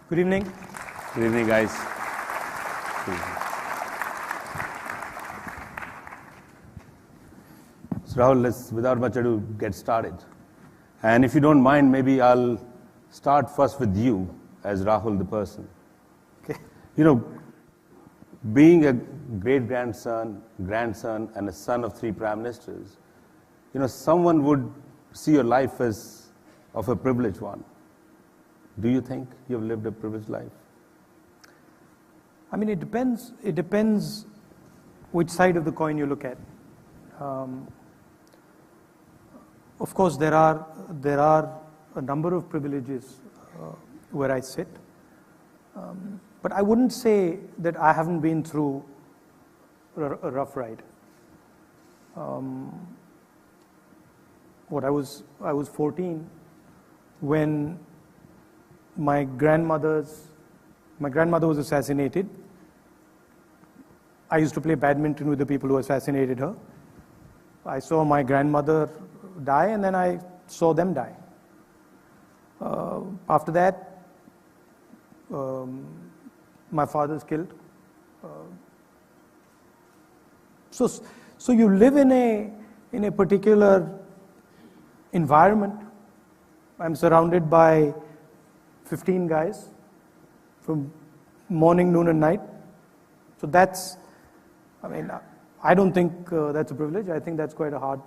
Good evening. Good evening, guys. So Rahul, let's, without much ado, get started. And if you don't mind, maybe I'll start first with you as Rahul, the person. Okay. You know, being a great-grandson, grandson, and a son of 3 prime ministers, you know, someone would see your life as of a privileged one. Do you think you've lived a privileged life? I mean, it depends. It depends which side of the coin you look at. Of course, there are a number of privileges where I sit, but I wouldn't say that I haven't been through a rough ride. I was 14 when my grandmother was assassinated. I used to play badminton with the people who assassinated her. I saw my grandmother die, and then I saw them die. After that, my father's killed. So you live in a particular environment. I'm surrounded by 15 guys from morning, noon, and night. So that's, I mean, I don't think that's a privilege. I think that's quite a hard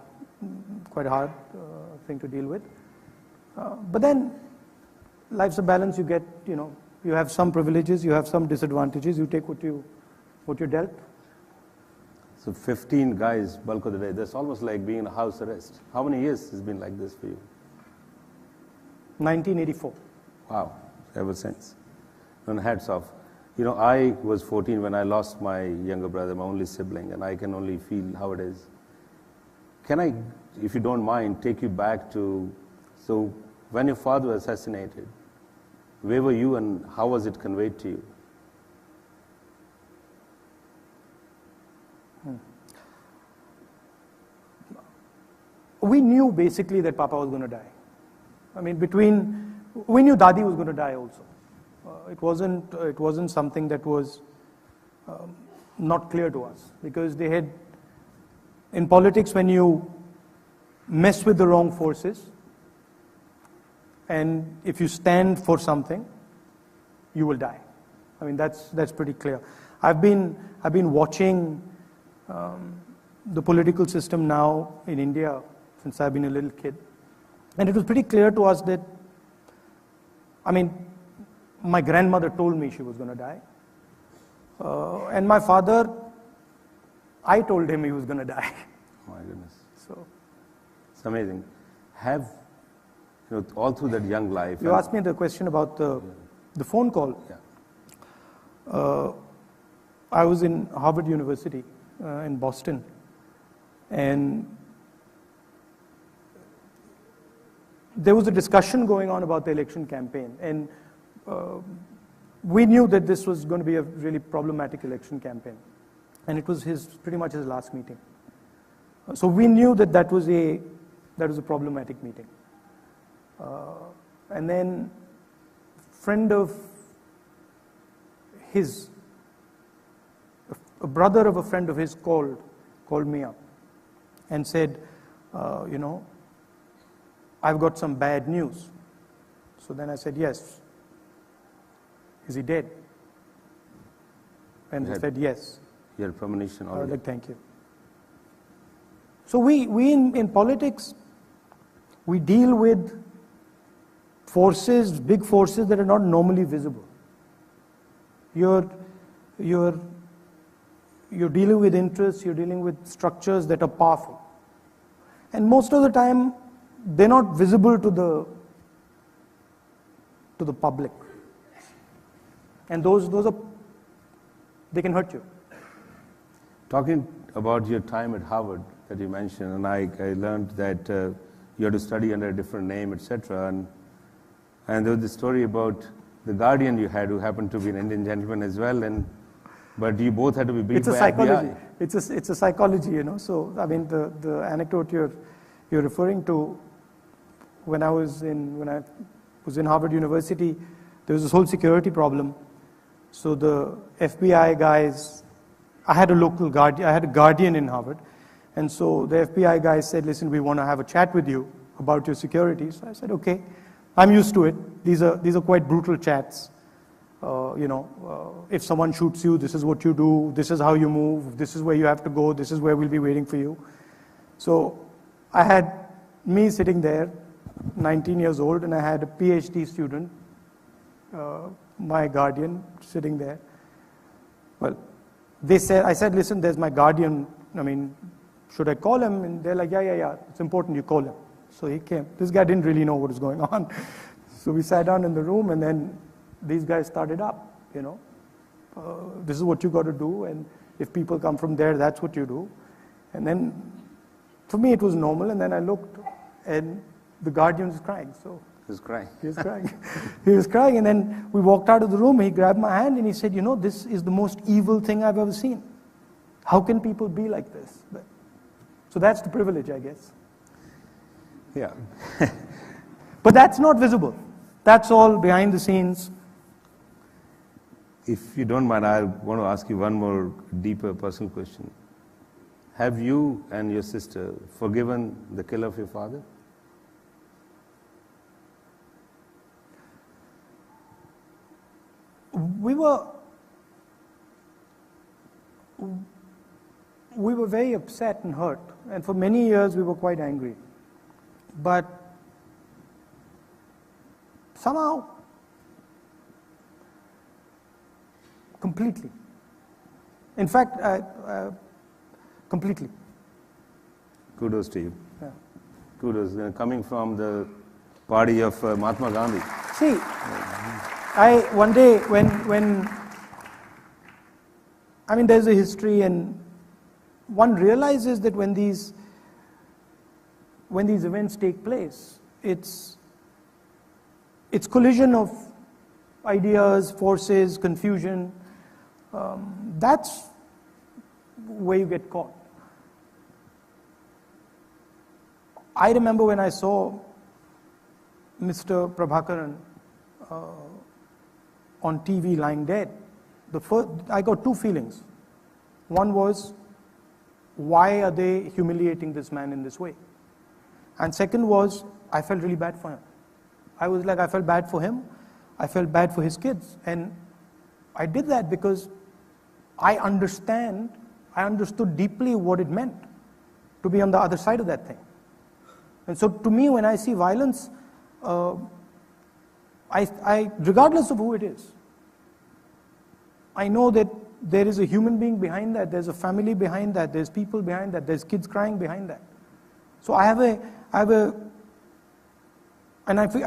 thing to deal with. But then, life's a balance. You get, you have some privileges, you have some disadvantages. You take what you're dealt. So 15 guys, bulk of the day. That's almost like being in a house arrest. How many years has been like this for you? 1984. Wow, ever since. And hats off. You know, I was 14 when I lost my younger brother, my only sibling, and I can only feel how it is. Can I, if you don't mind, take you back to, so when your father was assassinated, where were you and how was it conveyed to you? We knew basically that Papa was going to die. I mean, we knew Dadi was going to die also. It wasn't something that was not clear to us, because they had, in politics, when you mess with the wrong forces, and if you stand for something, you will die. I mean, that's pretty clear. I've been watching the political system now in India since I've been a little kid, and it was pretty clear to us that, I mean, my grandmother told me she was going to die. And my father, I told him he was going to die. Oh my goodness. So it's amazing. All through that young life. You asked me the question about the phone call. Yeah. I was in Harvard University in Boston, and there was a discussion going on about the election campaign, and we knew that this was going to be a really problematic election campaign, and it was pretty much his last meeting. So we knew that was a problematic meeting. And then a brother of a friend of his called me up and said, I've got some bad news. So then I said, yes. Is he dead? And they said, yes. You had premonition already. I was like, thank you. So we in politics, we deal with forces, big forces that are not normally visible. You're dealing with interests, you're dealing with structures that are powerful. And most of the time, they're not visible to the public. And those they can hurt you. Talking about your time at Harvard that you mentioned, and I learned that you had to study under a different name, etc. And there was this story about the guardian you had, who happened to be an Indian gentleman as well, but you both had to be beat by psychology. FBI. It's a psychology, So I mean, the anecdote you're referring to, when I was in Harvard University, there was this whole security problem. So the FBI guys, I had a guardian in Harvard, and so the FBI guys said, listen, we want to have a chat with you about your security. So I said, okay, I'm used to it. These are quite brutal chats. If someone shoots you, this is what you do, this is how you move, this is where you have to go, this is where we'll be waiting for you. So I had me sitting there, 19 years old, and I had a PhD student, my guardian, sitting there. Well, I said, listen, there's my guardian, should I call him? And they're like, yeah, it's important you call him. So he came. This guy didn't really know what was going on. So we sat down in the room, and then these guys started up, this is what you got to do, and if people come from there, that's what you do. And then, for me, it was normal, and then I looked, and the guardian was crying. So he was crying. He was crying. He was crying, and then we walked out of the room, he grabbed my hand, and he said, this is the most evil thing I've ever seen. How can people be like this? So that's the privilege, I guess. Yeah. But that's not visible. That's all behind the scenes. If you don't mind, I want to ask you one more deeper personal question. Have you and your sister forgiven the killer of your father? We were very upset and hurt, and for many years we were quite angry. But somehow, completely. In fact, completely. Kudos to you. Yeah. Kudos. Coming from the party of Mahatma Gandhi. See, one day when there's a history, and one realizes that when these events take place, it's collision of ideas, forces, confusion. That's where you get caught. I remember when I saw Mr. Prabhakaran on TV lying dead, I got two feelings. One was, why are they humiliating this man in this way? And second was, I felt really bad for him. I felt bad for him. I felt bad for his kids. And I did that because I understood deeply what it meant to be on the other side of that thing. And so to me, when I see violence, regardless of who it is, I know that there is a human being behind that, there's a family behind that, there's people behind that, there's kids crying behind that. So I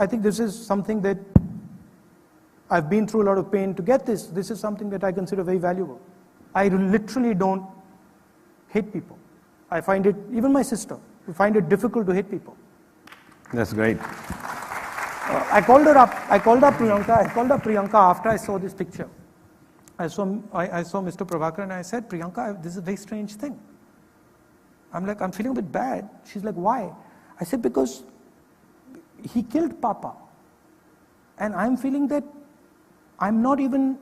think this is something that I've been through a lot of pain to get this. This is something that I consider very valuable. I literally don't hate people. I find it, even my sister, we find it difficult to hate people. That's great. I called up Priyanka after I saw this picture. I saw Mr. Prabhakaran, and I said, Priyanka, this is a very strange thing. I'm feeling a bit bad. She's like, why? I said, because he killed Papa. And I'm feeling that I'm not even,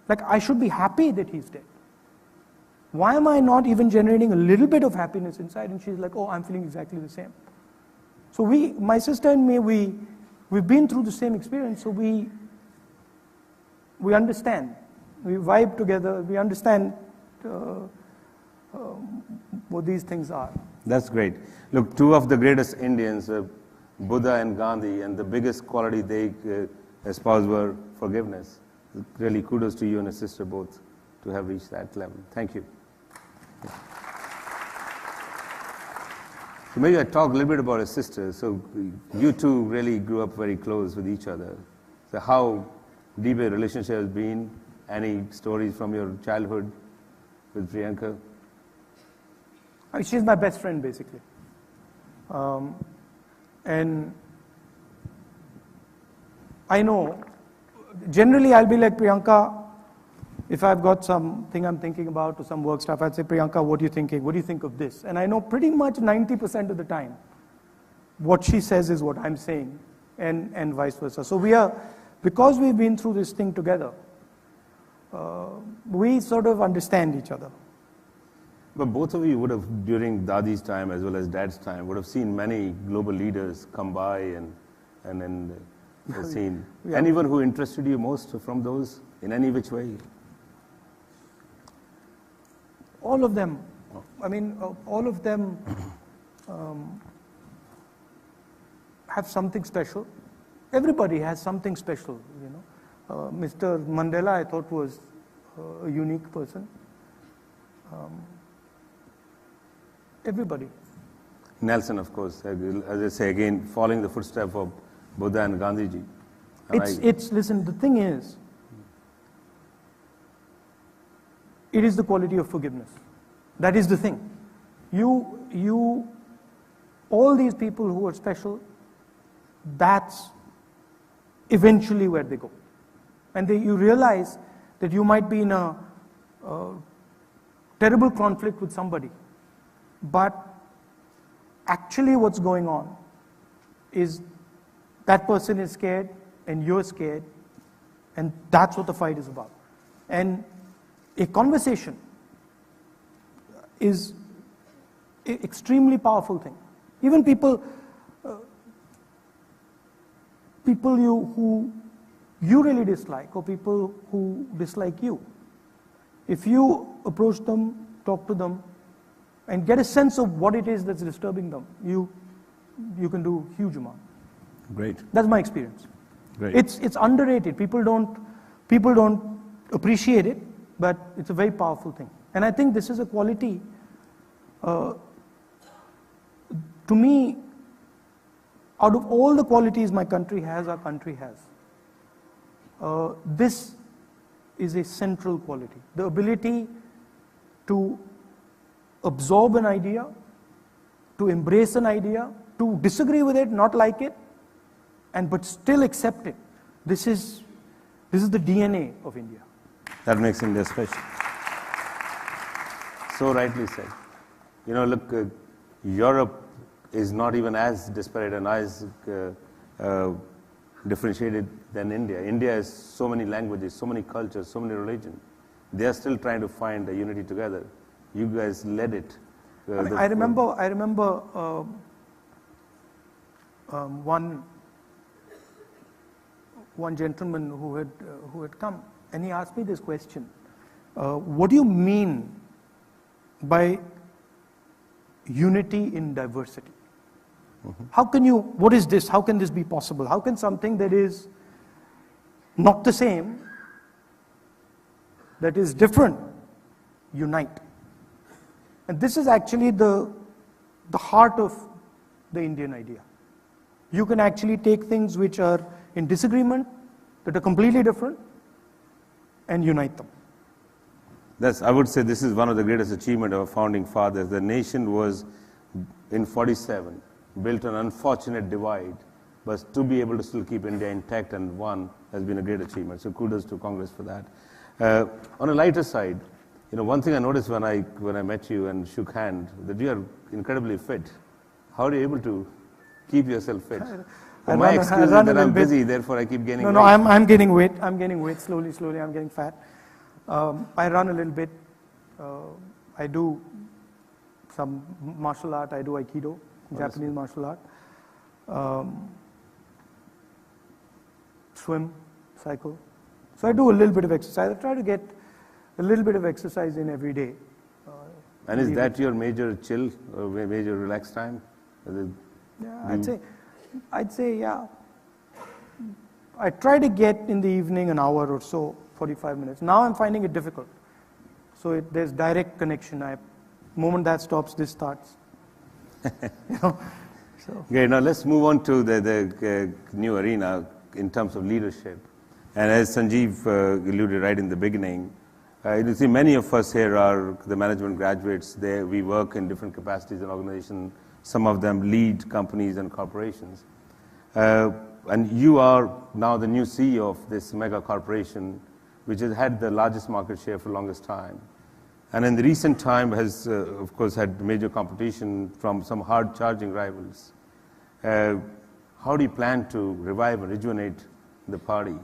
I should be happy that he's dead. Why am I not even generating a little bit of happiness inside? And she's like, oh, I'm feeling exactly the same. So my sister and me, we've been through the same experience, so we understand. We vibe together, we understand what these things are. That's great. Look, two of the greatest Indians, Buddha and Gandhi, and the biggest quality they espoused were forgiveness. Really kudos to you and your sister both to have reached that level. Thank you. Yeah. So maybe I talk a little bit about your sister. So you two really grew up very close with each other. So how deep a relationship has been? Any stories from your childhood with Priyanka? She's my best friend, basically. And I know, generally I'll be like, Priyanka, if I've got something I'm thinking about or some work stuff, I'd say, Priyanka, what are you thinking? What do you think of this? And I know pretty much 90% of the time, what she says is what I'm saying, and vice versa. So we are because we've been through this thing together, we sort of understand each other. But both of you would have, during Dadi's time as well as Dad's time, would have seen many global leaders come by and seen. Yeah. Anyone who interested you most from those in any which way? All of them. I mean, all of them have something special. Everybody has something special, you know. Mr. Mandela, I thought, was a unique person. Everybody. Nelson, of course, as I say again, following the footsteps of Buddha and Gandhiji. Listen, the thing is, it is the quality of forgiveness. That is the thing. All these people who are special, that's eventually where they go. And you realize that you might be in a terrible conflict with somebody, but actually what's going on is that person is scared and you're scared, and that's what the fight is about. And a conversation is an extremely powerful thing. Even people who you really dislike, or people who dislike you, if you approach them, talk to them, and get a sense of what it is that's disturbing them, you can do a huge amount. Great. That's my experience. Great. It's underrated. People don't appreciate it, but it's a very powerful thing. And I think this is a quality, to me, out of all the qualities my country has, our country has, this is a central quality. The ability to absorb an idea, to embrace an idea, to disagree with it, not like it, but still accept it. This is the DNA of India. That makes India special. So rightly said. You know, look, Europe is not even as disparate and as differentiated than India. India has so many languages, so many cultures, so many religions. They are still trying to find a unity together. You guys led it. I remember one gentleman who had come, and he asked me this question: what do you mean by unity in diversity? Mm-hmm. What is this? How can this be possible? How can something that is not the same, that is different, unite? And this is actually the heart of the Indian idea. You can actually take things which are in disagreement, that are completely different, and unite them. I would say this is one of the greatest achievements of our founding fathers. The nation was, in 47, built an unfortunate divide, but to be able to still keep India intact and one has been a great achievement. So kudos to Congress for that. On a lighter side, you know, one thing I noticed when I met you and shook hands, that you are incredibly fit. How are you able to keep yourself fit? My excuse is that I'm busy, therefore I keep gaining weight. No, I'm gaining weight. I'm gaining weight slowly. I'm getting fat. I run a little bit. I do some martial art. I do Aikido, Japanese martial art. Swim, cycle. So I do a little bit of exercise. I try to get a little bit of exercise in every day. And is that your major chill or major relax time? Yeah, I'd say yeah. I try to get in the evening an hour or so, 45 minutes. Now I'm finding it difficult. So there's direct connection. The moment that stops, this starts. You know? So. Okay, now let's move on to the new arena in terms of leadership. And as Sanjeev alluded right in the beginning, you see many of us here are the management graduates. We work in different capacities in organizations. Some of them lead companies and corporations. And you are now the new CEO of this mega corporation, which has had the largest market share for the longest time. And in the recent time has, of course, had major competition from some hard-charging rivals. How do you plan to revive and rejuvenate the party?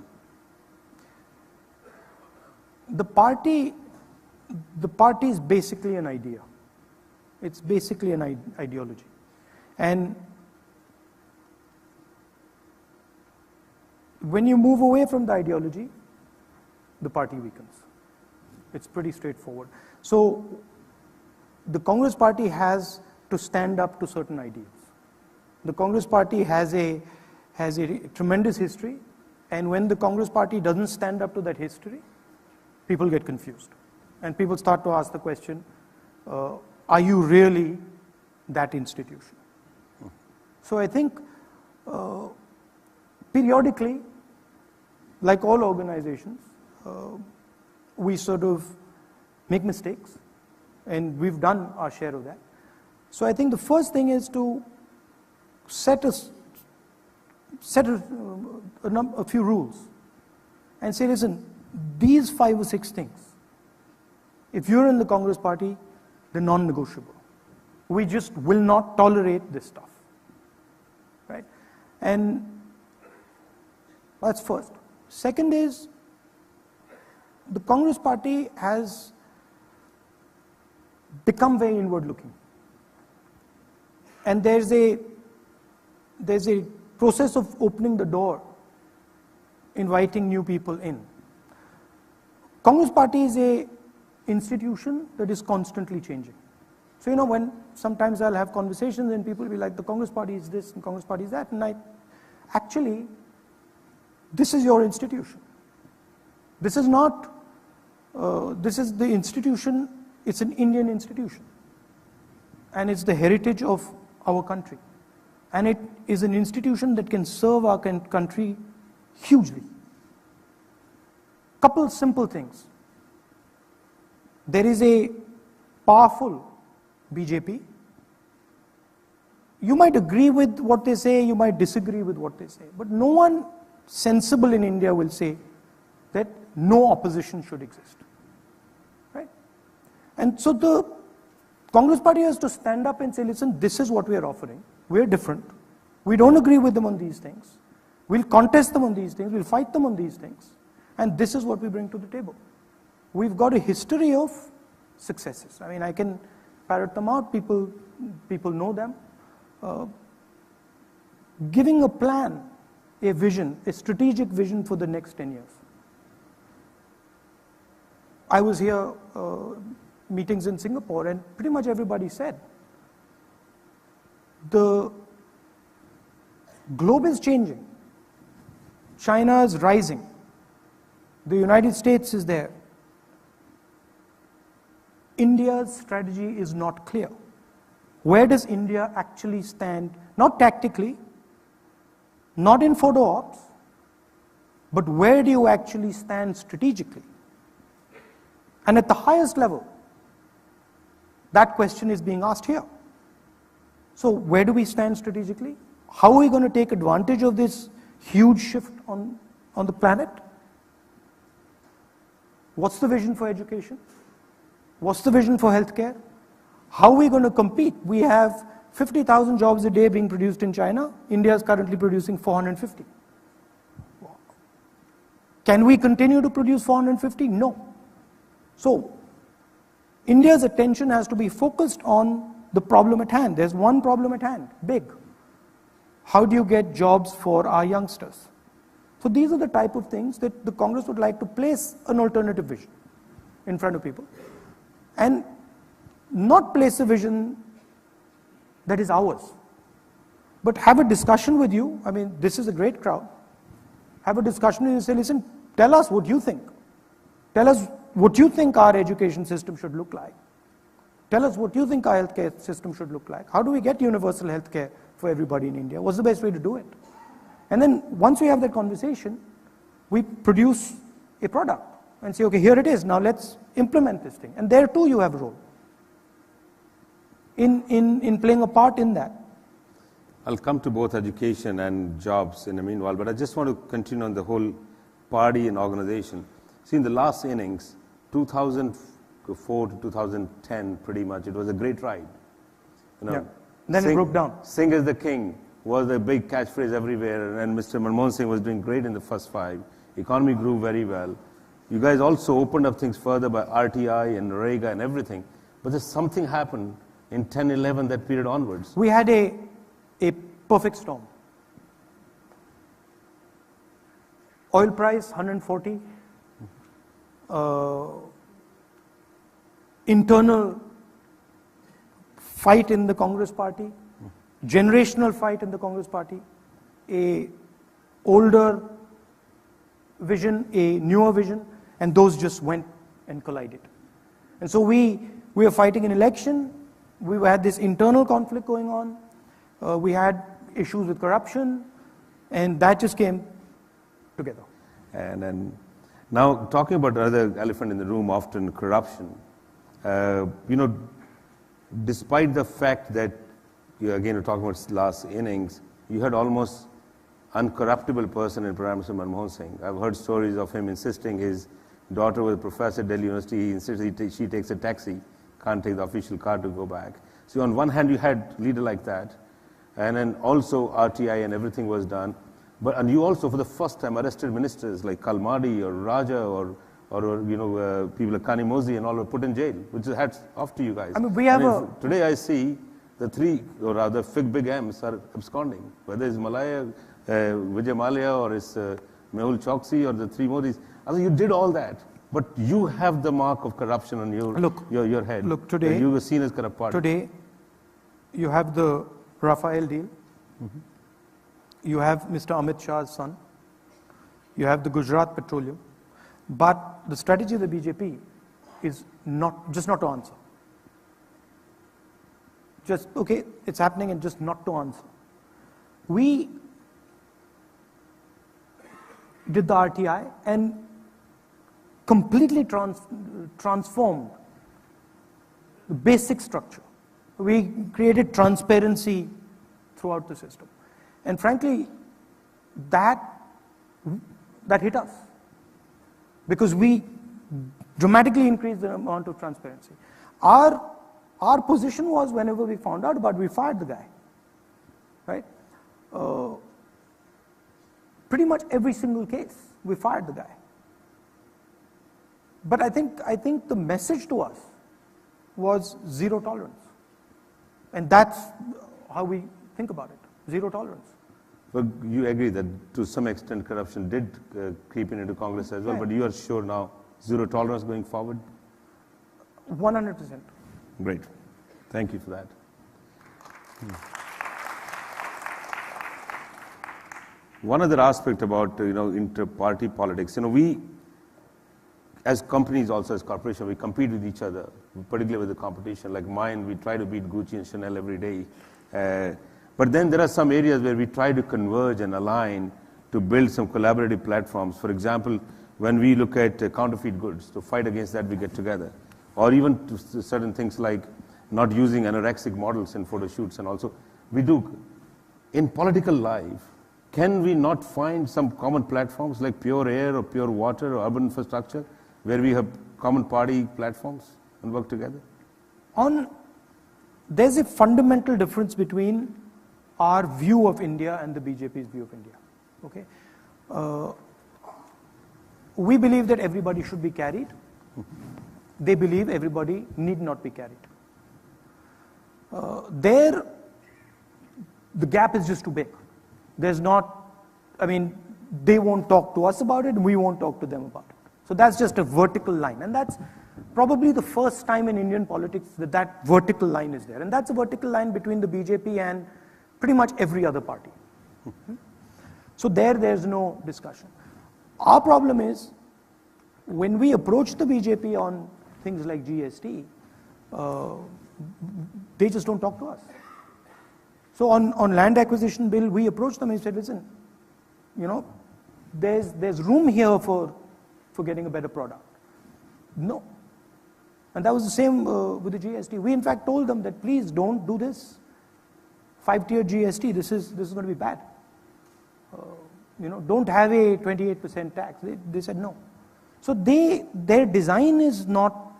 The party is basically an idea. It's basically an ideology. And when you move away from the ideology, the party weakens. It's pretty straightforward. So the Congress party has to stand up to certain ideals. The Congress party has a tremendous history, and when the Congress party doesn't stand up to that history, people get confused. And people start to ask the question, are you really that institution? So I think periodically, like all organizations, we sort of make mistakes, and we've done our share of that. So I think the first thing is to set a few rules and say, listen, these 5 or 6 things, if you're in the Congress party, they're non-negotiable. We just will not tolerate this stuff, right? And that's first. Second is, the Congress party has become very inward-looking, and there's a process of opening the door, inviting new people in. Congress party is a institution that is constantly changing. So when sometimes I'll have conversations and people will be like, the Congress party is this and Congress party is that, and actually, this is your institution. This is not, this is the institution, it's an Indian institution. And it's the heritage of our country. And it is an institution that can serve our country hugely. Couple simple things. There is a powerful BJP. You might agree with what they say, you might disagree with what they say, but no one sensible in India will say that no opposition should exist, right? And so the Congress party has to stand up and say, listen, this is what we are offering. We're different. We don't agree with them on these things. We'll contest them on these things. We'll fight them on these things. And this is what we bring to the table. We've got a history of successes. I mean, I can parrot them out. People know them. Giving a plan, a vision, a strategic vision for the next 10 years. I was here, meetings in Singapore, and pretty much everybody said, the globe is changing. China is rising. The United States is there. India's strategy is not clear. Where does India actually stand, not tactically, not in photo ops, but where do you actually stand strategically? And at the highest level, that question is being asked here. So where do we stand strategically? How are we going to take advantage of this huge shift on the planet? What's the vision for education? What's the vision for healthcare? How are we going to compete? We have 50,000 jobs a day being produced in China. India is currently producing 450. Can we continue to produce 450? No. So, India's attention has to be focused on the problem at hand. There's one problem at hand, big. How do you get jobs for our youngsters? So these are the type of things that the Congress would like to place an alternative vision in front of people. And not place a vision that is ours, but have a discussion with you. I mean, this is a great crowd. Have a discussion with you and say, listen, tell us what you think. Tell us what you think our education system should look like. Tell us what you think our healthcare system should look like. How do we get universal healthcare for everybody in India? What's the best way to do it? And then once we have that conversation, we produce a product and say, okay, here it is. Now let's implement this thing. And there too you have a role in playing a part in that. I'll come to both education and jobs in a meanwhile, but I just want to continue on the whole party and organization. See, in the last innings, 2004 to 2010, pretty much, it was a great ride. Yeah. Then it broke down. Singh is the king. was a big catchphrase everywhere, and Mr. Manmohan Singh was doing great in the first 5. Economy grew very well. You guys also opened up things further by RTI and Rega and everything. But there's something happened in 10, 11, that period onwards. We had a perfect storm. Oil price 140. Internal fight in the Congress party. Generational fight in the Congress party. A older vision, a newer vision, and those just went and collided. And so we were fighting an election. We had this internal conflict going on. We had issues with corruption, and that just came together. And then, now talking about another elephant in the room, often corruption. Despite the fact that, again, we're talking about last innings, you had almost uncorruptible person in Prime Minister Manmohan Singh. I've heard stories of him insisting his daughter was a professor at Delhi University. He insists she takes a taxi, can't take the official car to go back. So on one hand, you had a leader like that, and then also RTI and everything was done. And you also, for the first time, arrested ministers like Kalmadi or Raja or people like Kanimozi and all were put in jail, which is hats off to you guys. I mean, we have today I see the 3, or rather big M's are absconding, whether it's Vijay Mallya or it's Mehul Choksi or the 3 Modis. I mean, you did all that, but you have the mark of corruption on your head. Look, today you were seen as corrupt party. Today, you have the Rafael deal. Mm-hmm. You have Mr. Amit Shah's son. You have the Gujarat Petroleum. But the strategy of the BJP is not to answer. Just, okay, it's happening, and just not to answer. We did the RTI and completely transformed the basic structure. We created transparency throughout the system. And frankly, that hit us, because we dramatically increased the amount of transparency. Our position was, whenever we found out about it, we fired the guy, right? Pretty much every single case, we fired the guy. But I think the message to us was zero tolerance. And that's how we think about it, zero tolerance. Well, you agree that to some extent corruption did creep into Congress as well, but you are sure now zero tolerance going forward? 100%. Great. Thank you for that. One other aspect about inter-party politics, we as companies, also as corporations, we compete with each other, particularly with the competition. Like mine, we try to beat Gucci and Chanel every day. But then there are some areas where we try to converge and align to build some collaborative platforms. For example, when we look at counterfeit goods, to fight against that, we get together. Or even to certain things like not using anorexic models in photo shoots, and also we do. In political life, can we not find some common platforms like pure air or pure water or urban infrastructure where we have common party platforms and work together? There's a fundamental difference between our view of India and the BJP's view of India. Okay, we believe that everybody should be carried. They believe everybody need not be carried. The gap is just too big. There's not, they won't talk to us about it, we won't talk to them about it. So that's just a vertical line, and that's probably the first time in Indian politics that vertical line is there. And that's a vertical line between the BJP and pretty much every other party. So there's no discussion. Our problem is, when we approach the BJP on things like GST, they just don't talk to us. So on land acquisition bill, we approached them and said, listen, there's room here for getting a better product. No. And that was the same with the GST. We in fact told them that please don't do this 5-tier GST. This is going to be bad. Don't have a 28% tax. They said no. So their design is not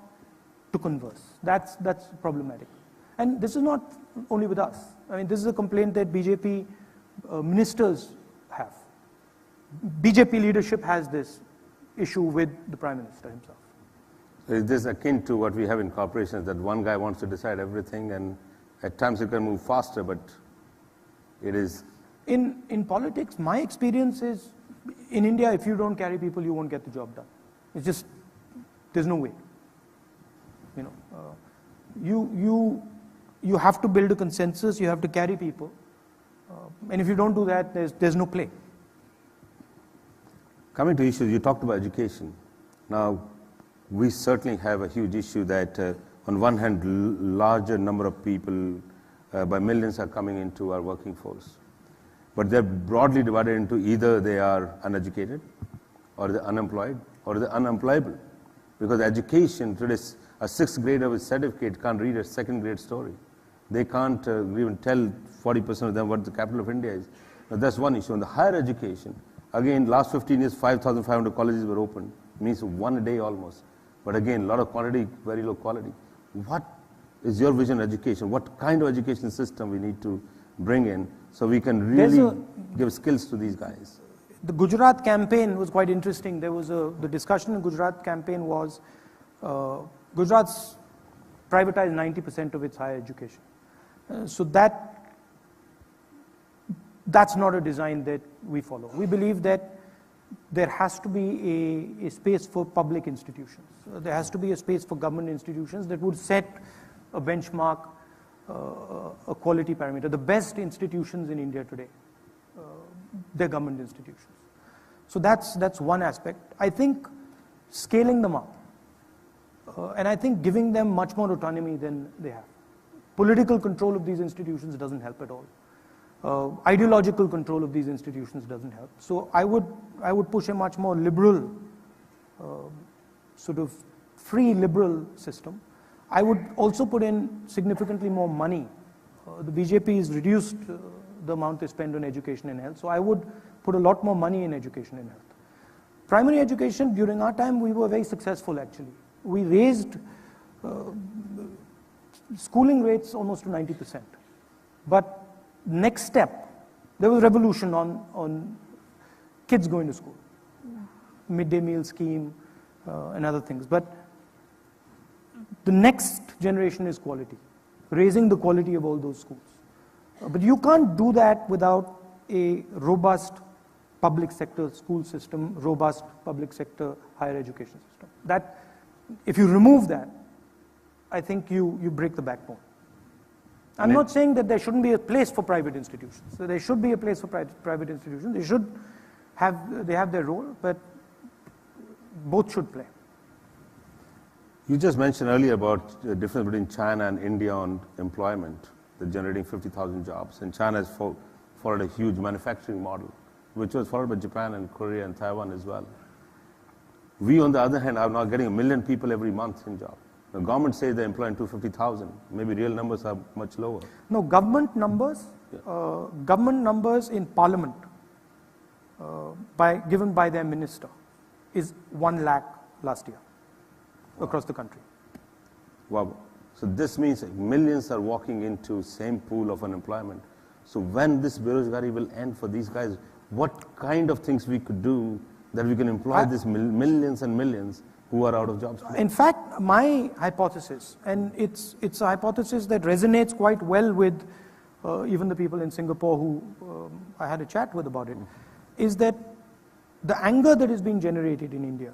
to converse. That's problematic. And this is not only with us. This is a complaint that BJP ministers have. BJP leadership has this issue with the Prime Minister himself. Is this akin to what we have in corporations, that one guy wants to decide everything, and at times it can move faster, but it is... In politics, my experience is, in India, if you don't carry people, you won't get the job done. It's just, there's no way. You know, you have to build a consensus, you have to carry people, and if you don't do that, there's no play. Coming to issues, you talked about education. Now, we certainly have a huge issue that on one hand, larger number of people by millions are coming into our working force. But they're broadly divided into either they are uneducated, or they're unemployed, or they're unemployable. Because education, today, a 6th grader with certificate can't read a 2nd grade story. They can't even tell 40% of them what the capital of India is. Now, that's one issue. On the higher education, again, last 15 years, 5,500 colleges were opened. Means one a day almost. But again, a lot of quantity, very low quality. What is your vision of education? What kind of education system we need to bring in so we can really give skills to these guys? The Gujarat campaign was quite interesting. There was the discussion in Gujarat campaign was Gujarat's privatized 90% of its higher education. So that's not a design that we follow. We believe that there has to be a space for public institutions. There has to be a space for government institutions that would set a benchmark, a quality parameter. The best institutions in India today, they're government institutions. So that's one aspect. I think scaling them up, and I think giving them much more autonomy than they have. Political control of these institutions doesn't help at all. Ideological control of these institutions doesn't help. So I would push a much more liberal, sort of free liberal system. I would also put in significantly more money. The BJP has reduced the amount they spend on education and health, so I would put a lot more money in education and health. Primary education, during our time, we were very successful actually. We raised schooling rates almost to 90%. But next step, there was revolution on kids going to school, midday meal scheme and other things. But the next generation is quality, raising the quality of all those schools. But you can't do that without a robust public sector school system, robust public sector higher education system. That, if you remove that, I think you break the backbone. I'm not saying that there shouldn't be a place for private institutions. So there should be a place for private institutions. They have their role, but both should play. You just mentioned earlier about the difference between China and India on employment. They're generating 50,000 jobs. And China has followed a huge manufacturing model, which was followed by Japan and Korea and Taiwan as well. We, on the other hand, are now getting 1 million people every month in jobs. The government says they're employing 250,000. Maybe real numbers are much lower. No, government numbers in Parliament, given by their minister, is 1 lakh last year across the country. Wow. So this means millions are walking into same pool of unemployment. So when this berozgari will end for these guys, what kind of things we could do that we can employ these millions and millions who are out of jobs today? In fact, my hypothesis, and it's a hypothesis that resonates quite well with even the people in Singapore who I had a chat with about it, is that the anger that is being generated in India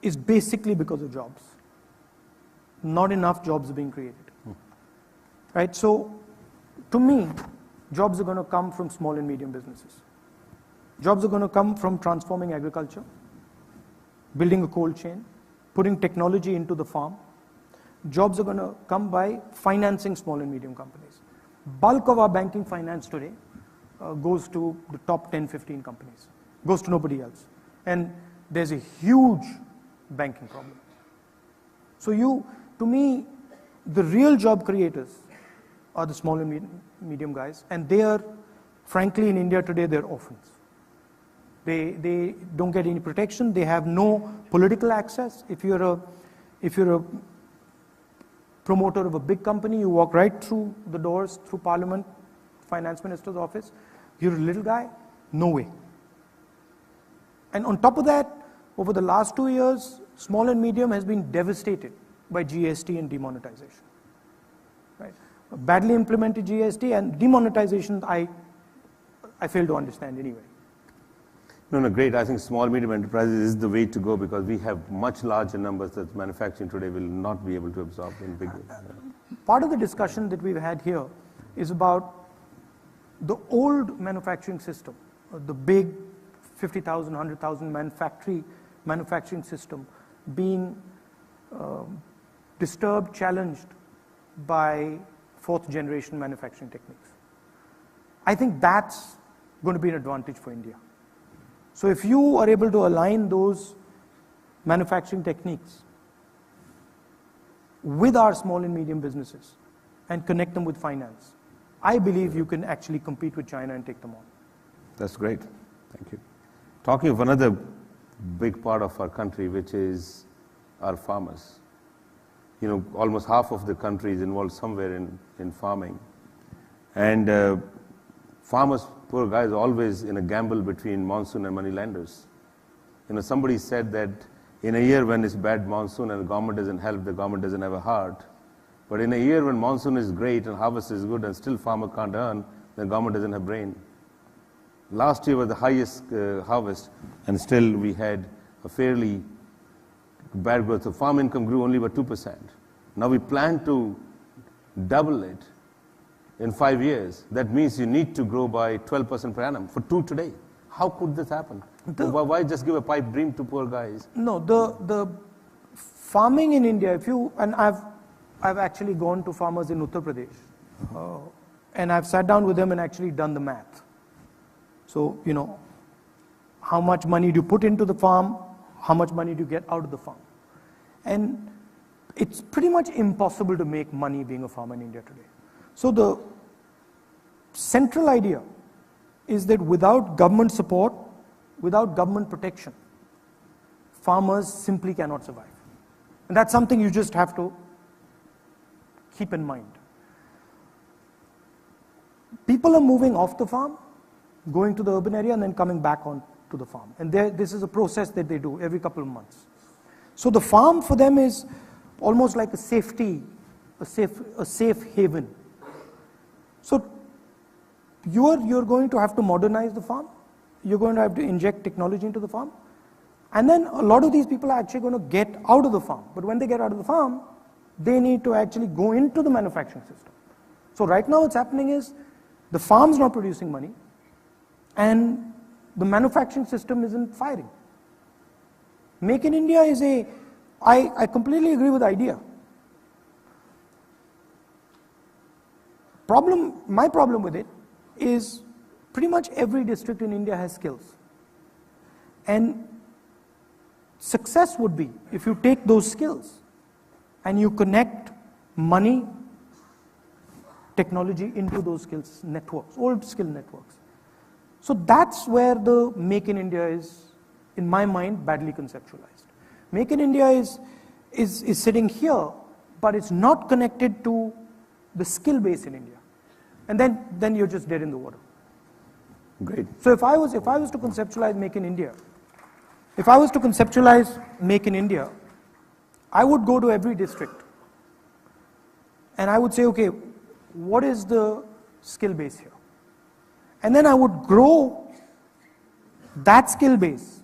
is basically because of jobs. Not enough jobs are being created. Right? So, to me, jobs are going to come from small and medium businesses. Jobs are going to come from transforming agriculture, building a cold chain, putting technology into the farm. Jobs are going to come by financing small and medium companies. Bulk of our banking finance today goes to the top 10, 15 companies. Goes to nobody else. And there's a huge banking problem. So to me, the real job creators are the small and medium guys, and they are, frankly, in India today, they're orphans. They don't get any protection. They have no political access. If you're a promoter of a big company, you walk right through the doors, through Parliament, finance minister's office. You're a little guy? No way. And on top of that, over the last 2 years, small and medium has been devastated by GST and demonetization. Right? Badly implemented GST and demonetization, I fail to understand anyway. No, great. I think small, medium enterprises is the way to go because we have much larger numbers that manufacturing today will not be able to absorb in big ways. Part of the discussion that we've had here is about the old manufacturing system, the big 50,000, 100,000 manufacturing system being disturbed, challenged by fourth generation manufacturing techniques. I think that's going to be an advantage for India. So if you are able to align those manufacturing techniques with our small and medium businesses and connect them with finance, I believe you can actually compete with China and take them on. That's great. Thank you. Talking of another big part of our country, which is our farmers. You know, almost half of the country is involved somewhere in farming. And farmers, poor guys, always in a gamble between monsoon and moneylenders. You know, somebody said that in a year when it's bad monsoon and the government doesn't help, the government doesn't have a heart. But in a year when monsoon is great and harvest is good and still farmer can't earn, the government doesn't have brain. Last year was the highest harvest and still we had a fairly bad growth. So farm income grew only by 2%. Now we plan to double it in 5 years. That means you need to grow by 12% per annum for 2 today. How could this happen? Why just give a pipe dream to poor guys? No, the farming in India, and I've actually gone to farmers in Uttar Pradesh, and I've sat down with them and actually done the math. So, you know, how much money do you put into the farm? How much money do you get out of the farm? And it's pretty much impossible to make money being a farmer in India today. So the central idea is that without government support, without government protection, farmers simply cannot survive. And that's something you just have to keep in mind. People are moving off the farm, going to the urban area and then coming back on to the farm. And this is a process that they do every couple of months. So the farm for them is almost like a safety, a safe haven. So you're going to have to modernize the farm. You're going to have to inject technology into the farm. And then a lot of these people are actually going to get out of the farm. But when they get out of the farm, they need to actually go into the manufacturing system. So right now what's happening is the farm's not producing money and the manufacturing system isn't firing. Make in India is I completely agree with the idea. My problem with it is pretty much every district in India has skills. And success would be if you take those skills and you connect money, technology into those skills networks, old skill networks. So that's where the Make in India is, in my mind, badly conceptualized. Make in India is sitting here, but it's not connected to the skill base in India. And then you're just dead in the water. Great. So if I was to conceptualize Make in India, I would go to every district and I would say, okay, what is the skill base here? And then I would grow that skill base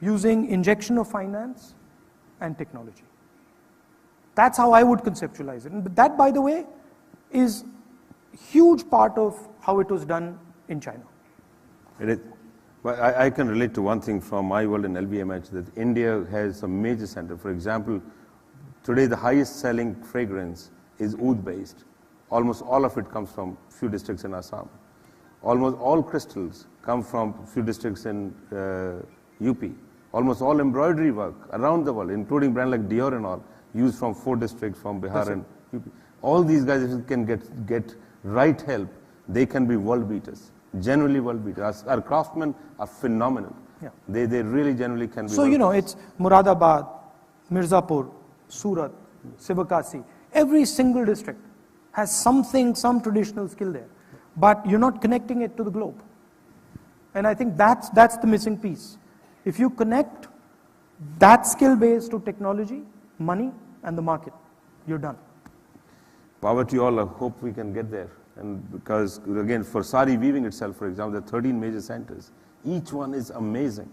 using injection of finance and technology. That's how I would conceptualize it. And that, by the way, is a huge part of how it was done in China. It is. Well, I can relate to one thing from my world in LVMH, that India has a major center. For example, today the highest selling fragrance is oud based. Almost all of it comes from few districts in Assam. Almost all crystals come from few districts in UP. Almost all embroidery work around the world, including brands like Dior and all, used from 4 districts from Bihar and UP. All these guys, if you can get right help, they can be world beaters, generally world beaters. Our craftsmen are phenomenal. Yeah. They really generally can be. So, you know, it's Muradabad, Mirzapur, Surat, Sivakasi. Every single district has something, some traditional skill there. but you're not connecting it to the globe. And I think that's the missing piece. If you connect that skill base to technology, money, and the market, you're done. Power to you all. I hope we can get there. And because, again, for sari weaving itself, for example, there are 13 major centers. Each one is amazing.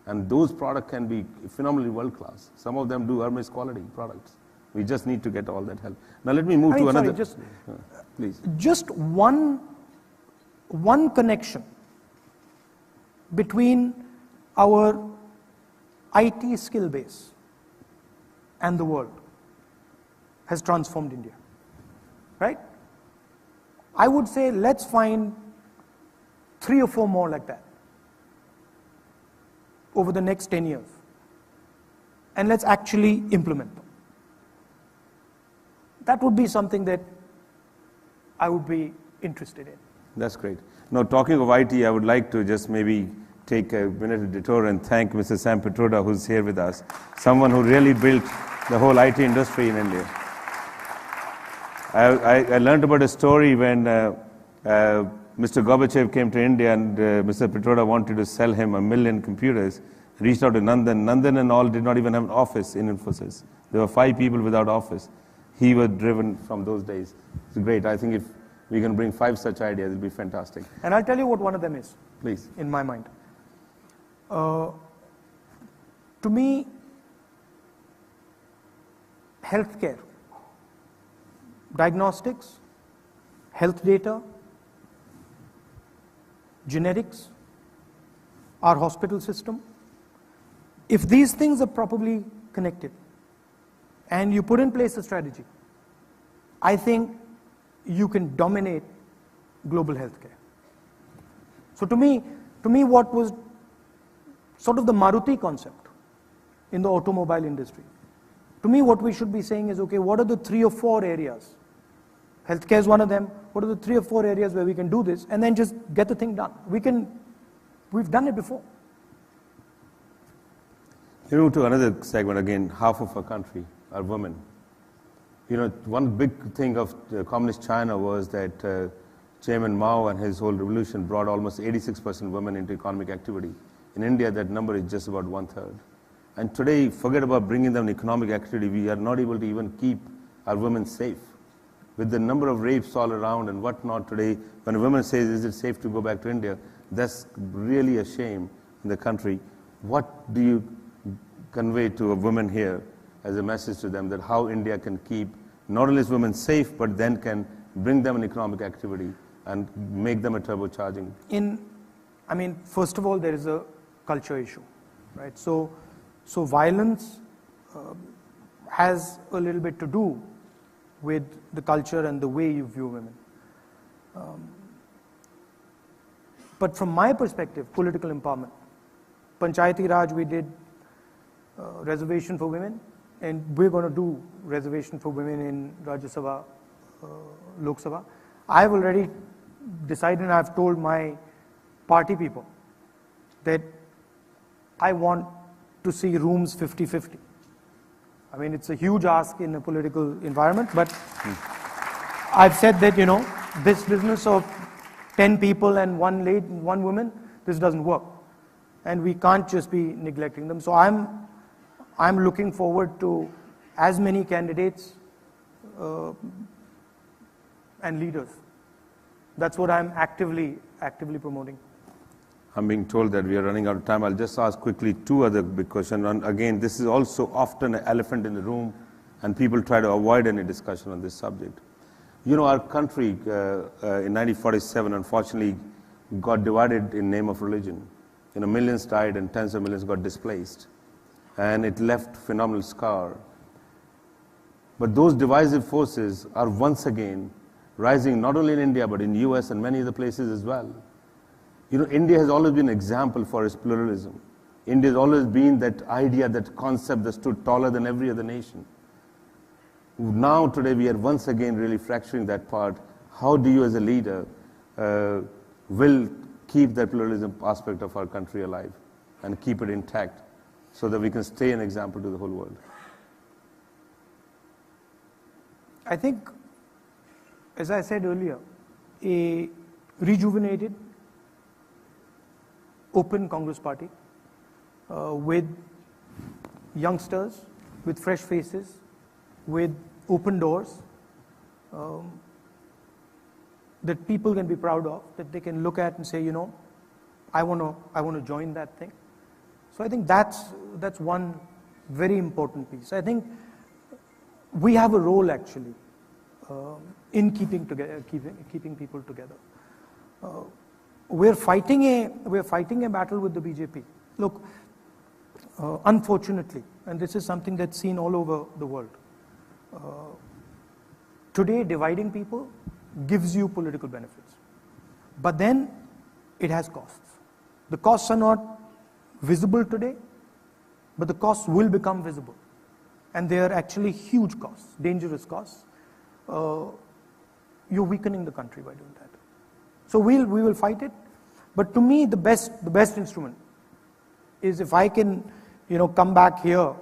And those products can be phenomenally world-class. Some of them do Hermes quality products. We just need to get all that help. Now let me move to another. Please. Just one connection between our IT skill base and the world has transformed India, right? I would say let's find 3 or 4 more like that over the next 10 years, and let's actually implement them. That would be something that I would be interested in. That's great. Now, talking of IT, I would like to just maybe take a minute of detour and thank Mr. Sam Petroda, who's here with us, someone who really built the whole IT industry in India. I learned about a story when Mr. Gorbachev came to India and Mr. Petroda wanted to sell him 1 million computers, reached out to Nandan. Nandan and all did not even have an office in Infosys. There were 5 people without office. He was driven from those days. It's great. I think if we can bring 5 such ideas, it'll be fantastic. And I'll tell you what one of them is. Please. In my mind. To me, healthcare, diagnostics, health data, genetics, our hospital system, if these things are properly connected and you put in place a strategy, I think you can dominate global healthcare. So to me what was sort of the Maruti concept in the automobile industry, to me what we should be saying is, okay, what are the 3 or 4 areas? Healthcare is one of them. What are the 3 or 4 areas where we can do this and then just get the thing done? We've done it before. You move to another segment again. Half of our country are women. You know, one big thing of communist China was that Chairman Mao and his whole revolution brought almost 86% women into economic activity. In India, that number is just about 1/3. And today, forget about bringing them economic activity. We are not able to even keep our women safe. With the number of rapes all around and whatnot today, when a woman says, is it safe to go back to India? That's really a shame in the country. What do you convey to a woman here as a message to them that how India can keep not only its women safe, but then can bring them an economic activity and make them a turbocharging? First of all, there is a culture issue, right? So violence has a little bit to do with the culture and the way you view women. But from my perspective, political empowerment, Panchayati Raj, we did reservation for women, and we're going to do reservation for women in Rajya Sabha, Lok Sabha. I've already decided, and I've told my party people that I want to see rooms 50-50. I mean, it's a huge ask in a political environment, but I've said that, this business of 10 people and one woman, this doesn't work. And we can't just be neglecting them. So I'm looking forward to as many candidates and leaders. That's what I'm actively promoting. I'm being told that we are running out of time. I'll just ask quickly 2 other big questions. And again, this is also often an elephant in the room, and people try to avoid any discussion on this subject. Our country in 1947, unfortunately, got divided in name of religion. Millions died and tens of millions got displaced. And it left phenomenal scar. But those divisive forces are once again rising not only in India, but in US and many other places as well. India has always been an example for its pluralism. India has always been that idea, that concept that stood taller than every other nation. Now, today, we are once again really fracturing that part. How do you as a leader will keep that pluralism aspect of our country alive and keep it intact so that we can stay an example to the whole world? I think, as I said earlier, a rejuvenated, open Congress party with youngsters, with fresh faces, with open doors that people can be proud of, that they can look at and say, you know, I want to join that thing. So I think that's one very important piece. I think we have a role actually in keeping people together. We're fighting a battle with the BJP. Look, unfortunately, and this is something that's seen all over the world. Today, dividing people gives you political benefits, but then it has costs. The costs are not visible today, but the costs will become visible, and they are actually huge costs, dangerous costs. You're weakening the country by doing that. So we will fight it, but to me the best instrument is if I can, you know, come back here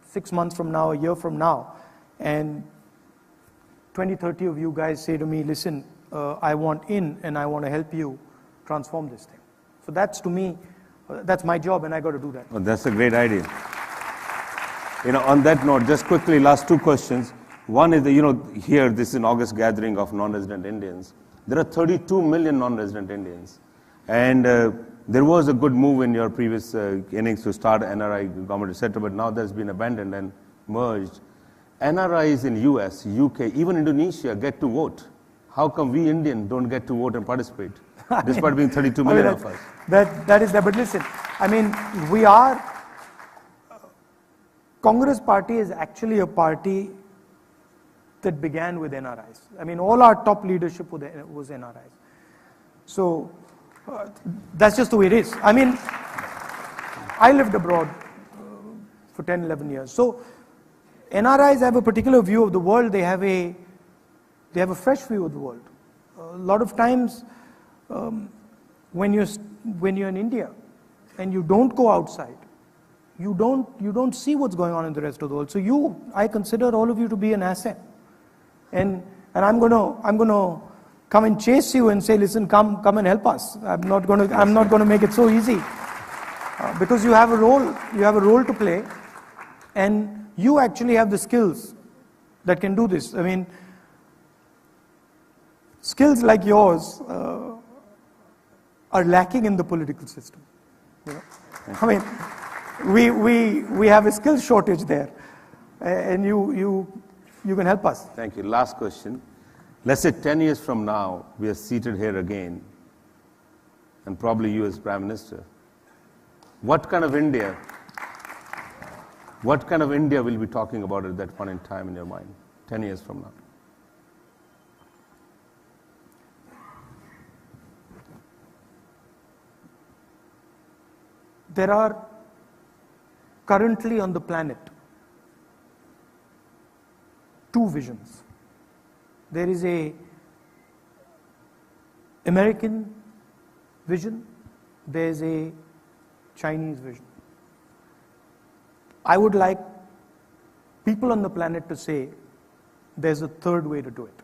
6 months from now, a year from now, and 20, 30 of you guys say to me, listen, I want in and I want to help you transform this thing. So that's, to me, that's my job, and I got to do that. Well, that's a great idea. You know, on that note, just quickly, last two questions. One is that, you know, here, this is an August gathering of non-resident Indians. There are 32 million non-resident Indians. And there was a good move in your previous innings to start NRI government, etc., but now that's been abandoned and merged. NRIs in US, UK, even Indonesia get to vote. How come we Indians don't get to vote and participate, despite being 32 million of us? That is there. But listen, I mean, we are, Congress party is actually a party that began with NRIs. I mean, all our top leadership was NRIs. So that's just the way it is. I mean, I lived abroad for 10, 11 years. So NRIs have a particular view of the world. They have a fresh view of the world. A lot of times, when you're in India and you don't go outside, you don't see what's going on in the rest of the world. So I consider all of you to be an asset, and I'm gonna come and chase you and say, listen, come and help us. I'm not gonna make it so easy, because you have a role to play, and you actually have the skills that can do this. I mean, skills like yours are lacking in the political system. You know? I mean, we have a skills shortage there, and you can help us. Thank you. Last question. Let's say 10 years from now, we are seated here again, and probably you as Prime Minister. What kind of India will we be talking about at that point in time in your mind, 10 years from now? There are currently on the planet 2 visions. There is a American vision, there is a Chinese vision. I would like people on the planet to say there's a third way to do it,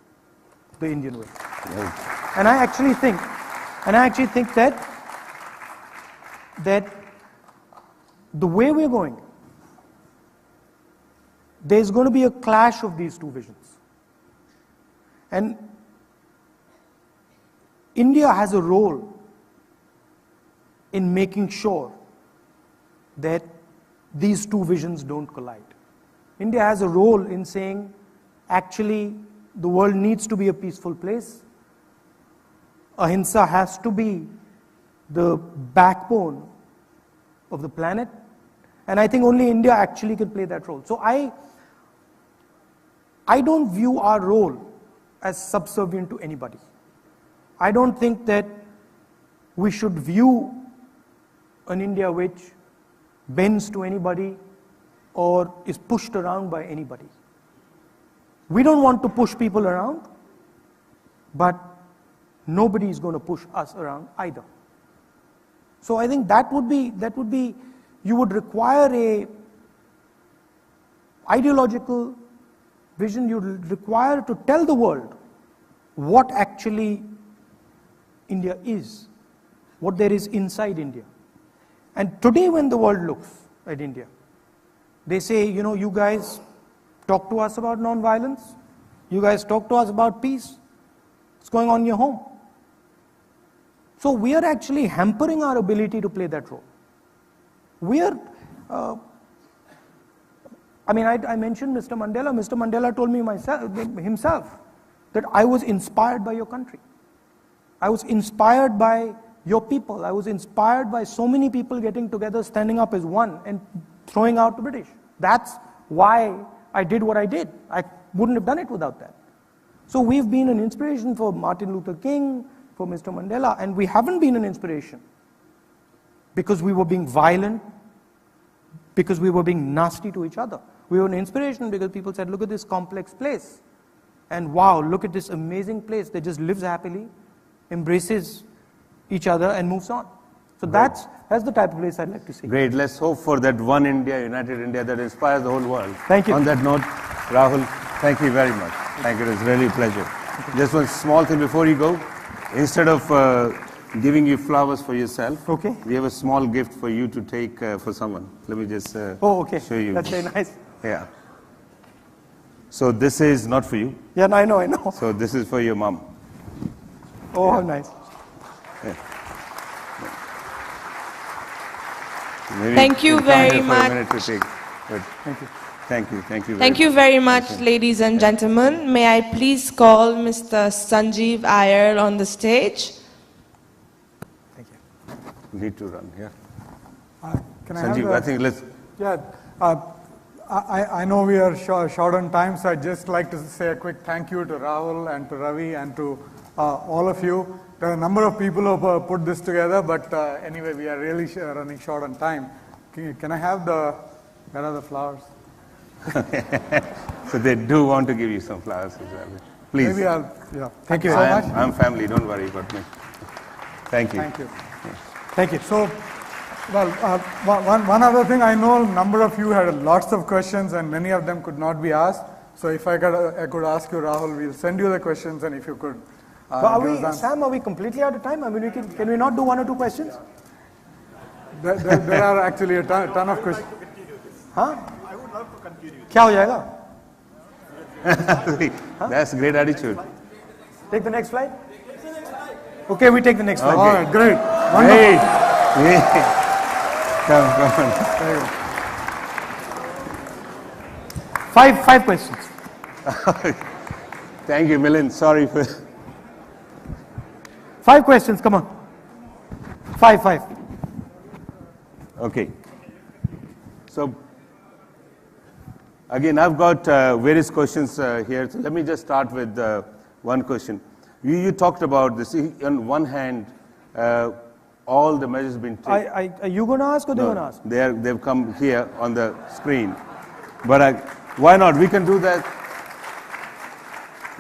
the Indian way. Right. And I actually think that the way we're going, there's going to be a clash of these 2 visions. And India has a role in making sure that these 2 visions don't collide. India has a role in saying, actually, the world needs to be a peaceful place. Ahimsa has to be the backbone of the planet. And I think only India actually can play that role. So I don't view our role as subservient to anybody. I don't think that we should view an India which bends to anybody or is pushed around by anybody. We don't want to push people around, but nobody is going to push us around either. So I think that would be you would require a ideological vision. You require to tell the world what actually India is, what there is inside India. And today when the world looks at India, they say, you know, you guys talk to us about non-violence, you guys talk to us about peace, what's going on in your home? So we are actually hampering our ability to play that role. We are, I mentioned Mr. Mandela. Mr. Mandela told me himself that I was inspired by your country. I was inspired by your people. I was inspired by so many people getting together, standing up as one and throwing out the British. That's why I did what I did. I wouldn't have done it without that. So we've been an inspiration for Martin Luther King, for Mr. Mandela, and we haven't been an inspiration because we were being violent, because we were being nasty to each other. We were an inspiration because people said, look at this complex place. And wow, look at this amazing place that just lives happily, embraces each other and moves on. So that's the type of place I'd like to see. Great. Let's hope for that one India, united India that inspires the whole world. Thank you. On that note, Rahul, thank you very much. Thank you. It was really a pleasure. Just one small thing before you go. Instead of giving you flowers for yourself, okay, we have a small gift for you to take for someone. Let me just show you. That's very nice. Yeah. So this is not for you. Yeah, I know. So this is for your mom. Oh, how nice. Yeah. Maybe Thank you very much. Thank you. Thank you very much, ladies and gentlemen. May I please call Mr. Sanjeev Iyer on the stage? Thank you. We need to run here. Can Sanjeev, I think let's... Yeah, I know we are short on time, so I'd just like to say a quick thank you to Rahul and to Ravi and to all of you. There are a number of people who have put this together, but anyway, we are really running short on time. Can I have where are the flowers? So they do want to give you some flowers as well. Please. Maybe Thank you so much. I'm family, don't worry about me. Thank you. Thank you. Thank you. So, well, one other thing, I know a number of you had lots of questions and many of them could not be asked. So if I could ask you, Rahul, we'll send you the questions, and if you could... Sam, are we completely out of time? I mean, can we not do one or two questions? There are actually a ton of questions. Huh? I would love to continue. क्या हो जाएगा? That's a great attitude. Take the next slide. Okay, we take the next slide. All right, great. Hey. Come on. Five questions. Thank you, Milind. Sorry for... 5 questions, come on. Five. Okay. So, again, I've got various questions here. So let me just start with one question. You talked about this. On one hand, all the measures been taken. Are you going to ask or they're going to ask? They've come here on the screen. But why not? We can do that.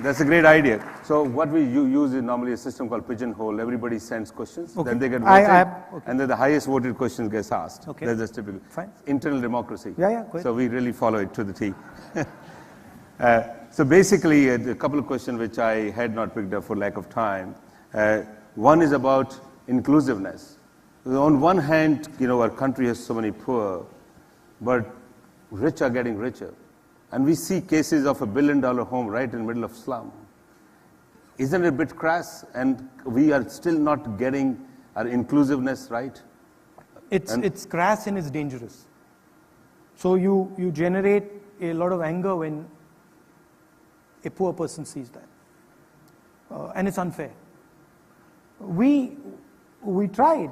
That's a great idea. So what we use is normally a system called pigeonhole. Everybody sends questions, okay. Then they get voted, okay. And then the highest voted question gets asked. Okay. That's just typical. Fine. Internal democracy. Yeah, go ahead. So we really follow it to the T. So basically, a couple of questions which I had not picked up for lack of time. One is about inclusiveness. On one hand, our country has so many poor, but rich are getting richer. And we see cases of $1 billion home right in the middle of slum. Isn't it a bit crass? And we are still not getting our inclusiveness right? It's crass and it's dangerous. So you generate a lot of anger when a poor person sees that. And it's unfair. We tried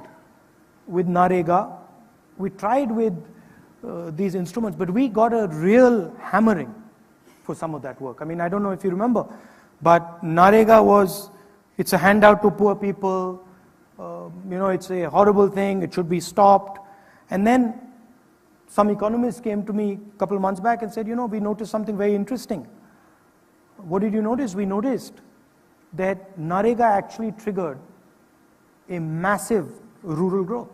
with Narega, we tried with these instruments, but we got a real hammering for some of that work. I mean, I don't know if you remember, but Narega it's a handout to poor people, it's a horrible thing, it should be stopped. And then some economists came to me a couple of months back and said, we noticed something very interesting. What did you notice? We noticed that Narega actually triggered a massive rural growth.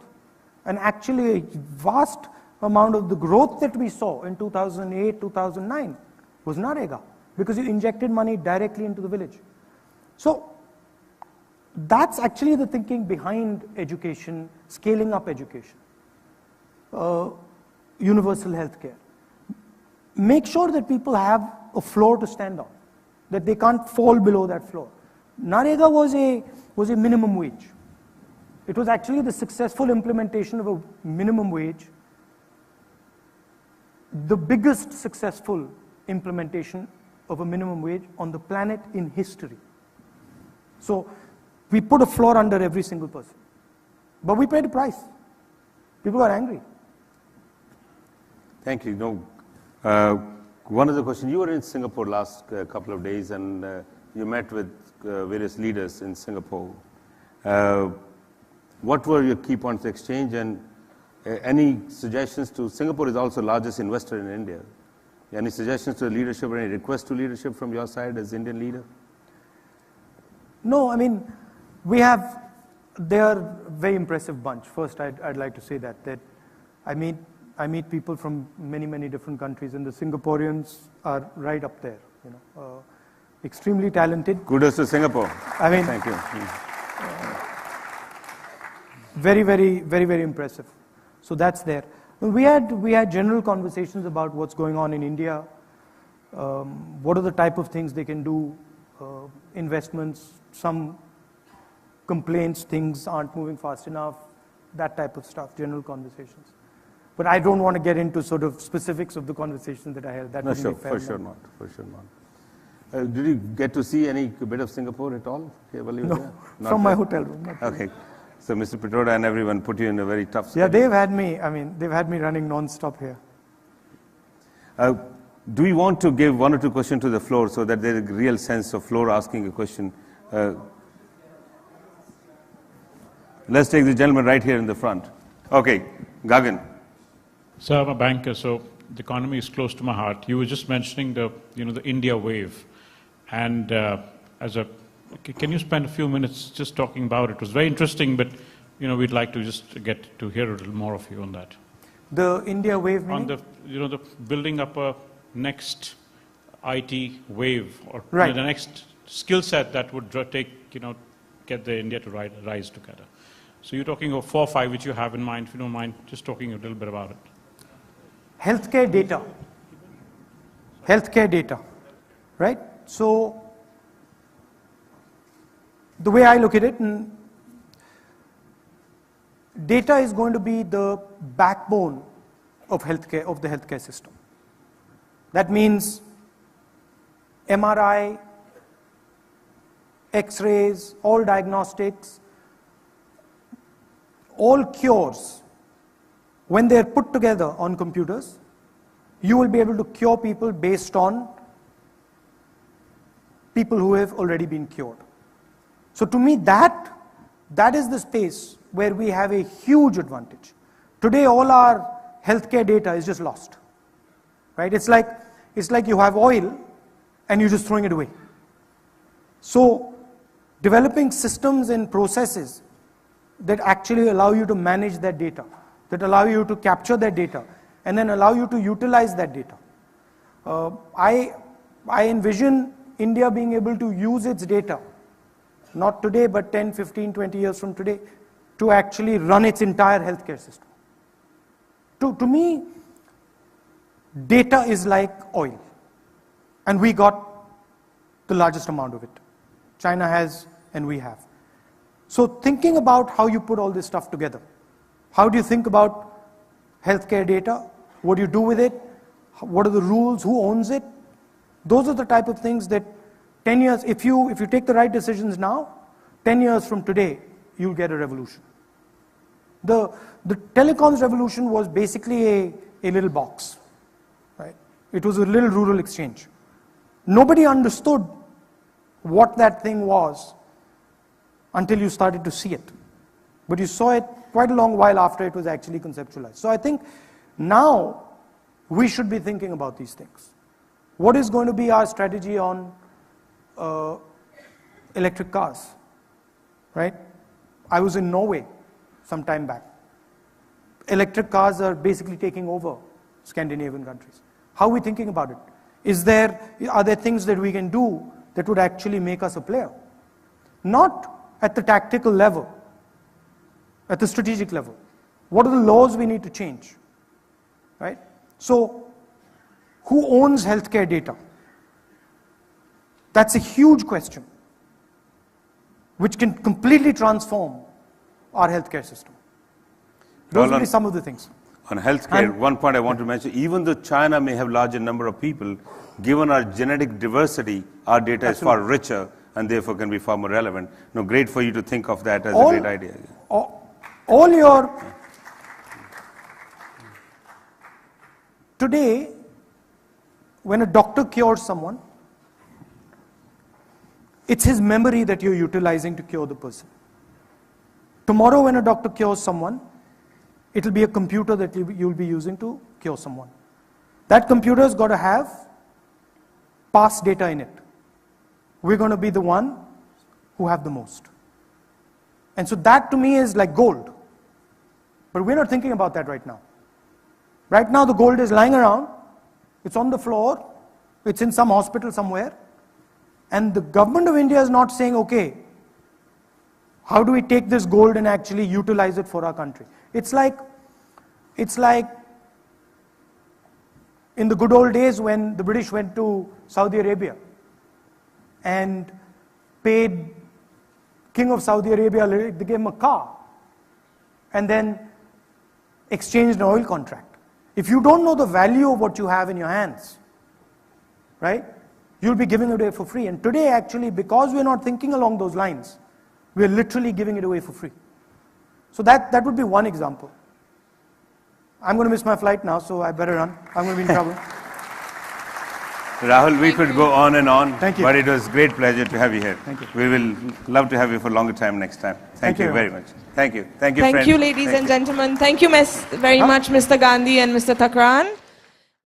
And actually a vast amount of the growth that we saw in 2008, 2009 was Narega, because you injected money directly into the village. So That's actually the thinking behind education, scaling up education. Universal healthcare. Make sure that people have a floor to stand on, that they can't fall below that floor. Narega was a minimum wage. It was actually the successful implementation of a minimum wage, the biggest successful implementation of a minimum wage on the planet in history. So we put a floor under every single person. But we paid a price. People are angry. Thank you. One other question. You were in Singapore last couple of days, and you met with various leaders in Singapore. What were your key points of exchange, and any suggestions to Singapore is also the largest investor in India. Any suggestions to the leadership or any requests to leadership from your side as Indian leader? No, I mean, they are a very impressive bunch. First, I'd like to say that I meet people from many, many different countries, and the Singaporeans are right up there, extremely talented. Kudos to Singapore. I mean, thank you. Very, very, very, very impressive. So that's there. We had general conversations about what's going on in India, what are the type of things they can do, investments, some complaints, things aren't moving fast enough, that type of stuff, general conversations. But I don't want to get into sort of specifics of the conversations that I held. That no, sure, for sure not. Did you get to see any bit of Singapore at all? No, from my hotel room. Okay. So Mr. Pitroda and everyone put you in a very tough schedule. Yeah, they've had me running non-stop here. Do we want to give one or two questions to the floor so that there's a real sense of floor asking a question? Let's take the gentleman right here in the front. Okay, Gagan. Sir, I'm a banker, so the economy is close to my heart. You were just mentioning the India wave, and can you spend a few minutes just talking about it? It was very interesting, but we'd like to just get to hear a little more of you on that. The India wave, meaning? On the building up a next IT wave, or right. The next skill set that would get the India to rise together. So you're talking of 4 or 5 which you have in mind. If you don't mind, just talking a little bit about it. Healthcare data, right? So the way I look at it, data is going to be the backbone of healthcare, of the healthcare system. That means MRI, X-rays, all diagnostics, all cures, when they're put together on computers, you will be able to cure people based on people who have already been cured. So to me, that is the space where we have a huge advantage. Today, all our healthcare data is just lost, right? It's like you have oil and you're just throwing it away. So developing systems and processes that actually allow you to manage that data, that allow you to capture that data, and then allow you to utilize that data. I envision India being able to use its data, not today, but 10, 15, 20 years from today, to actually run its entire healthcare system. To me, data is like oil, and we got the largest amount of it. China has, and we have. So thinking about how you put all this stuff together, how do you think about healthcare data? What do you do with it? What are the rules? Who owns it? Those are the type of things that 10 years, if you take the right decisions now, 10 years from today, you'll get a revolution. The telecoms revolution was basically a little box, right? It was a little rural exchange. Nobody understood what that thing was until you started to see it. But you saw it quite a long while after it was actually conceptualized. So I think now we should be thinking about these things. What is going to be our strategy on electric cars, right? I was in Norway some time back. Electric cars are basically taking over Scandinavian countries. How are we thinking about it? Are there things that we can do that would actually make us a player? Not at the tactical level, at the strategic level. What are the laws we need to change, right? So, who owns healthcare data? That's a huge question, which can completely transform our healthcare system. Those will be some of the things. On healthcare, one point I want to mention, even though China may have larger number of people, given our genetic diversity, our data is far richer and therefore can be far more relevant. No, great for you to think of that as a great idea. Today, when a doctor cures someone, it's his memory that you're utilizing to cure the person. Tomorrow, when a doctor cures someone, it'll be a computer that you'll be using to cure someone. That computer's got to have past data in it. We're going to be the one who have the most. And so that to me is like gold. But we're not thinking about that right now. Right now the gold is lying around, it's on the floor, it's in some hospital somewhere, and the government of India is not saying, okay, how do we take this gold and actually utilize it for our country? It's like in the good old days when the British went to Saudi Arabia and paid King of Saudi Arabia, they gave him a car and then exchanged an oil contract. If you don't know the value of what you have in your hands, right, you'll be giving it away for free. And today actually, because we're not thinking along those lines, we're literally giving it away for free. So that would be one example. I'm going to miss my flight now, so I better run. I'm going to be in trouble. Rahul, we could go on and on, Thank you. but it was a great pleasure to have you here. Thank you. We will love to have you for a longer time next time. Thank you very much. Thank you. Thank you, Thank friend. you, ladies and gentlemen. Thank you very much, Mr. Gandhi and Mr. Thakran.